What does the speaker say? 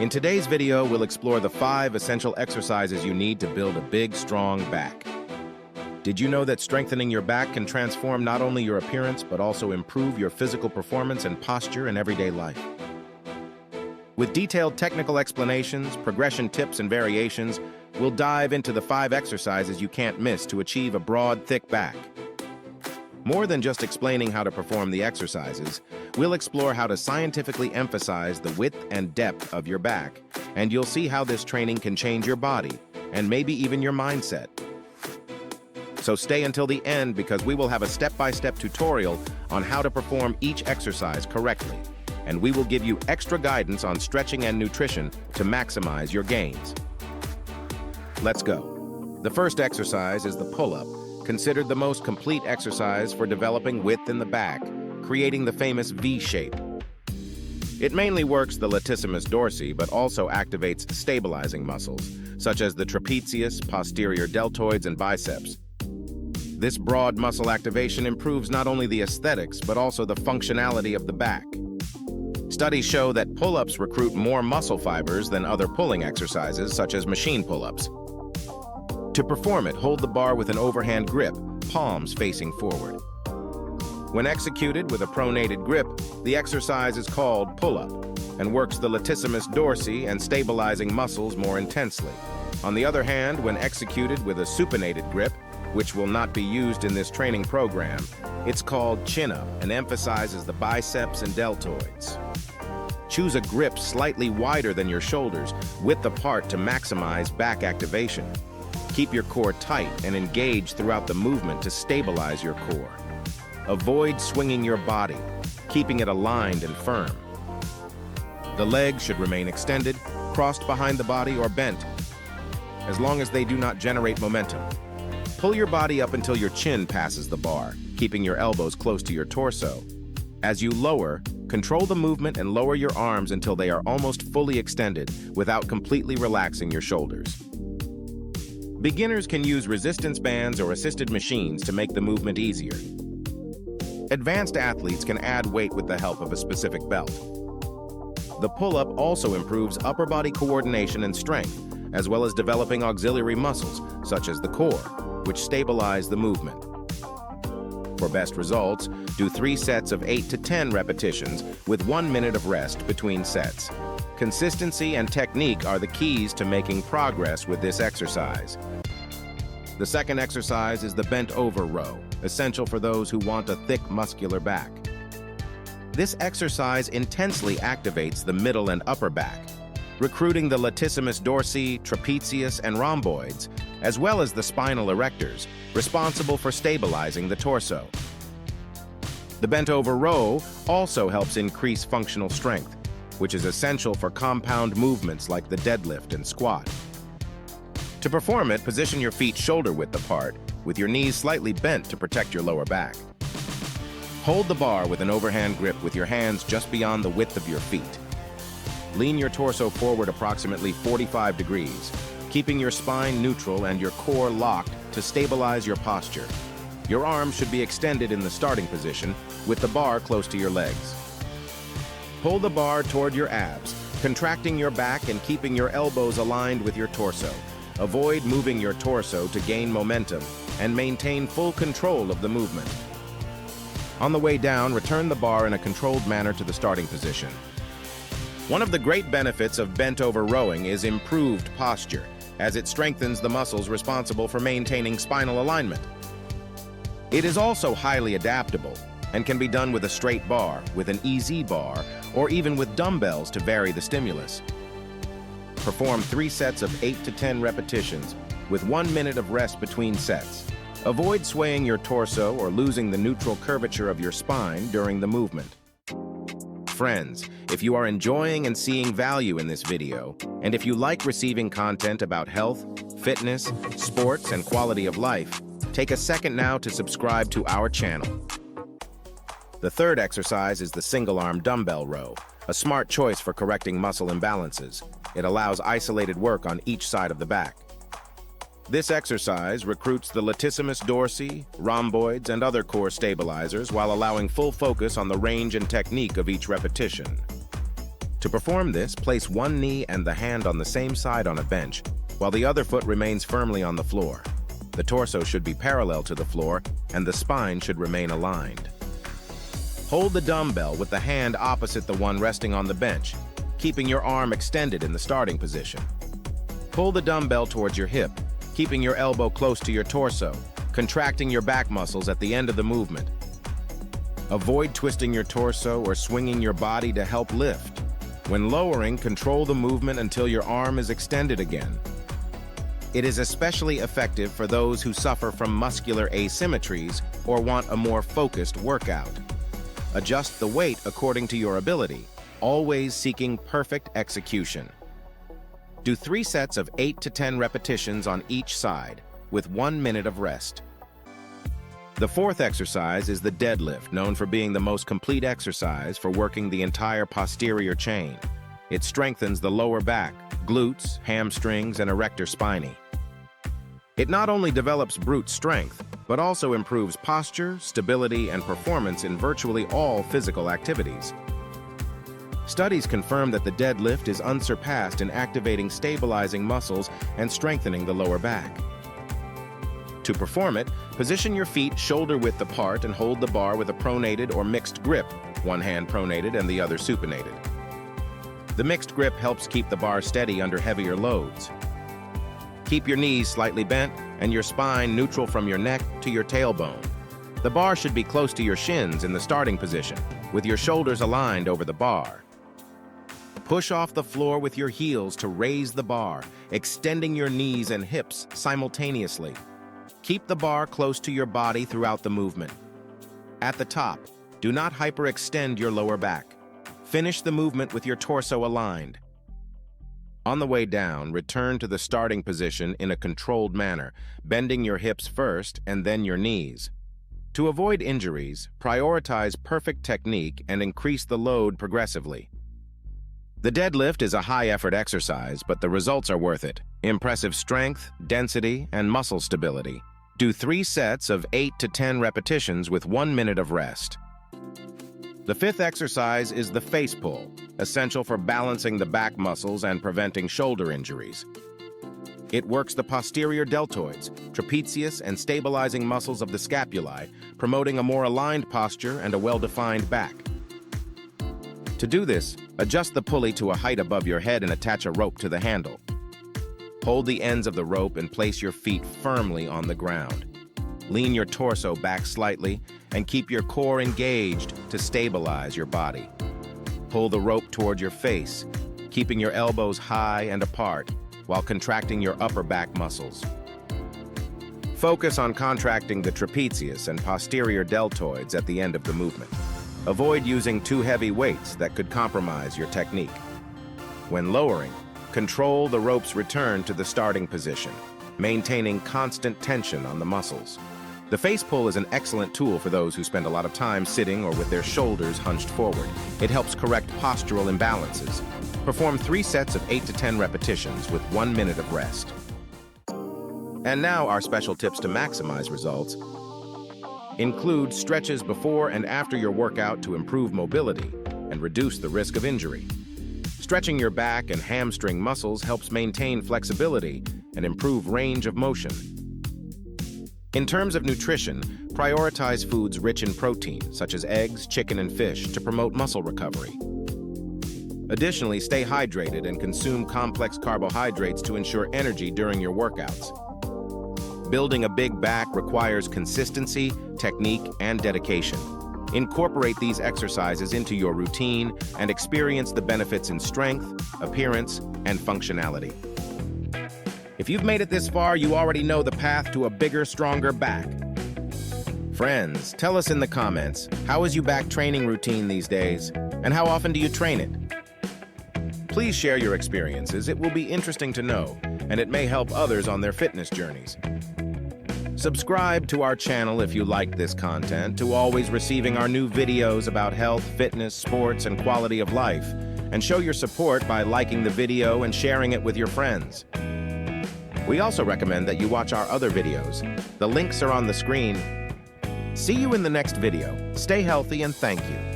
In today's video, we'll explore the 5 essential exercises you need to build a big, strong back. Did you know that strengthening your back can transform not only your appearance, but also improve your physical performance and posture in everyday life? With detailed technical explanations, progression tips, and variations, we'll dive into the 5 exercises you can't miss to achieve a broad, thick back. More than just explaining how to perform the exercises, we'll explore how to scientifically emphasize the width and depth of your back, and you'll see how this training can change your body, and maybe even your mindset. So stay until the end because we will have a step-by-step tutorial on how to perform each exercise correctly, and we will give you extra guidance on stretching and nutrition to maximize your gains. Let's go. The first exercise is the pull-up, considered the most complete exercise for developing width in the back, creating the famous V shape. It mainly works the latissimus dorsi, but also activates stabilizing muscles, such as the trapezius, posterior deltoids, and biceps. This broad muscle activation improves not only the aesthetics, but also the functionality of the back. Studies show that pull-ups recruit more muscle fibers than other pulling exercises, such as machine pull-ups. To perform it, hold the bar with an overhand grip, palms facing forward. When executed with a pronated grip, the exercise is called pull-up and works the latissimus dorsi and stabilizing muscles more intensely. On the other hand, when executed with a supinated grip, which will not be used in this training program, it's called chin-up and emphasizes the biceps and deltoids. Choose a grip slightly wider than your shoulders, width apart to maximize back activation. Keep your core tight and engage throughout the movement to stabilize your core. Avoid swinging your body, keeping it aligned and firm. The legs should remain extended, crossed behind the body, or bent, as long as they do not generate momentum. Pull your body up until your chin passes the bar, keeping your elbows close to your torso. As you lower, control the movement and lower your arms until they are almost fully extended without completely relaxing your shoulders. Beginners can use resistance bands or assisted machines to make the movement easier. Advanced athletes can add weight with the help of a specific belt. The pull-up also improves upper body coordination and strength, as well as developing auxiliary muscles, such as the core, which stabilize the movement. For best results, do 3 sets of 8 to 10 repetitions with 1 minute of rest between sets. Consistency and technique are the keys to making progress with this exercise. The second exercise is the bent over row, essential for those who want a thick muscular back. This exercise intensely activates the middle and upper back, recruiting the latissimus dorsi, trapezius, and rhomboids, as well as the spinal erectors, responsible for stabilizing the torso. The bent over row also helps increase functional strength, which is essential for compound movements like the deadlift and squat. To perform it, position your feet shoulder-width apart, with your knees slightly bent to protect your lower back. Hold the bar with an overhand grip with your hands just beyond the width of your feet. Lean your torso forward approximately 45 degrees, keeping your spine neutral and your core locked to stabilize your posture. Your arms should be extended in the starting position, with the bar close to your legs. Pull the bar toward your abs, contracting your back and keeping your elbows aligned with your torso. Avoid moving your torso to gain momentum and maintain full control of the movement. On the way down, return the bar in a controlled manner to the starting position. One of the great benefits of bent over rowing is improved posture, as it strengthens the muscles responsible for maintaining spinal alignment. It is also highly adaptable and can be done with a straight bar, with an EZ bar, or even with dumbbells to vary the stimulus. Perform 3 sets of 8 to 10 repetitions with 1 minute of rest between sets. Avoid swaying your torso or losing the neutral curvature of your spine during the movement. Friends, if you are enjoying and seeing value in this video, and if you like receiving content about health, fitness, sports, and quality of life, take a second now to subscribe to our channel. The third exercise is the single-arm dumbbell row, a smart choice for correcting muscle imbalances. It allows isolated work on each side of the back. This exercise recruits the latissimus dorsi, rhomboids, and other core stabilizers while allowing full focus on the range and technique of each repetition. To perform this, place one knee and the hand on the same side on a bench, while the other foot remains firmly on the floor. The torso should be parallel to the floor, and the spine should remain aligned. Hold the dumbbell with the hand opposite the one resting on the bench, keeping your arm extended in the starting position. Pull the dumbbell towards your hip, keeping your elbow close to your torso, contracting your back muscles at the end of the movement. Avoid twisting your torso or swinging your body to help lift. When lowering, control the movement until your arm is extended again. It is especially effective for those who suffer from muscular asymmetries or want a more focused workout. Adjust the weight according to your ability, always seeking perfect execution. Do 3 sets of 8 to 10 repetitions on each side, with 1 minute of rest. The fourth exercise is the deadlift, known for being the most complete exercise for working the entire posterior chain. It strengthens the lower back, glutes, hamstrings, and erector spinae. It not only develops brute strength, but also improves posture, stability, and performance in virtually all physical activities. Studies confirm that the deadlift is unsurpassed in activating stabilizing muscles and strengthening the lower back. To perform it, position your feet shoulder-width apart and hold the bar with a pronated or mixed grip, one hand pronated and the other supinated. The mixed grip helps keep the bar steady under heavier loads. Keep your knees slightly bent and your spine neutral from your neck to your tailbone. The bar should be close to your shins in the starting position, with your shoulders aligned over the bar. Push off the floor with your heels to raise the bar, extending your knees and hips simultaneously. Keep the bar close to your body throughout the movement. At the top, do not hyperextend your lower back. Finish the movement with your torso aligned. On the way down, return to the starting position in a controlled manner, bending your hips first and then your knees. To avoid injuries, prioritize perfect technique and increase the load progressively. The deadlift is a high-effort exercise, but the results are worth it. Impressive strength, density, and muscle stability. Do 3 sets of 8 to 10 repetitions with 1 minute of rest. The fifth exercise is the face pull, essential for balancing the back muscles and preventing shoulder injuries. It works the posterior deltoids, trapezius, and stabilizing muscles of the scapulae, promoting a more aligned posture and a well-defined back. To do this, adjust the pulley to a height above your head and attach a rope to the handle. Hold the ends of the rope and place your feet firmly on the ground. Lean your torso back slightly and keep your core engaged to stabilize your body. Pull the rope toward your face, keeping your elbows high and apart while contracting your upper back muscles. Focus on contracting the trapezius and posterior deltoids at the end of the movement. Avoid using too heavy weights that could compromise your technique. When lowering, control the rope's return to the starting position, maintaining constant tension on the muscles. The face pull is an excellent tool for those who spend a lot of time sitting or with their shoulders hunched forward. It helps correct postural imbalances. Perform 3 sets of 8 to 10 repetitions with 1 minute of rest. And now our special tips to maximize results include stretches before and after your workout to improve mobility and reduce the risk of injury. Stretching your back and hamstring muscles helps maintain flexibility and improve range of motion. In terms of nutrition, prioritize foods rich in protein, such as eggs, chicken, and fish, to promote muscle recovery. Additionally, stay hydrated and consume complex carbohydrates to ensure energy during your workouts. Building a big back requires consistency, technique, and dedication. Incorporate these exercises into your routine and experience the benefits in strength, appearance, and functionality. If you've made it this far, you already know the path to a bigger, stronger back. Friends, tell us in the comments, how is your back training routine these days? And how often do you train it? Please share your experiences. It will be interesting to know, and it may help others on their fitness journeys. Subscribe to our channel if you like this content, to always receiving our new videos about health, fitness, sports, and quality of life. And show your support by liking the video and sharing it with your friends. We also recommend that you watch our other videos. The links are on the screen. See you in the next video. Stay healthy and thank you.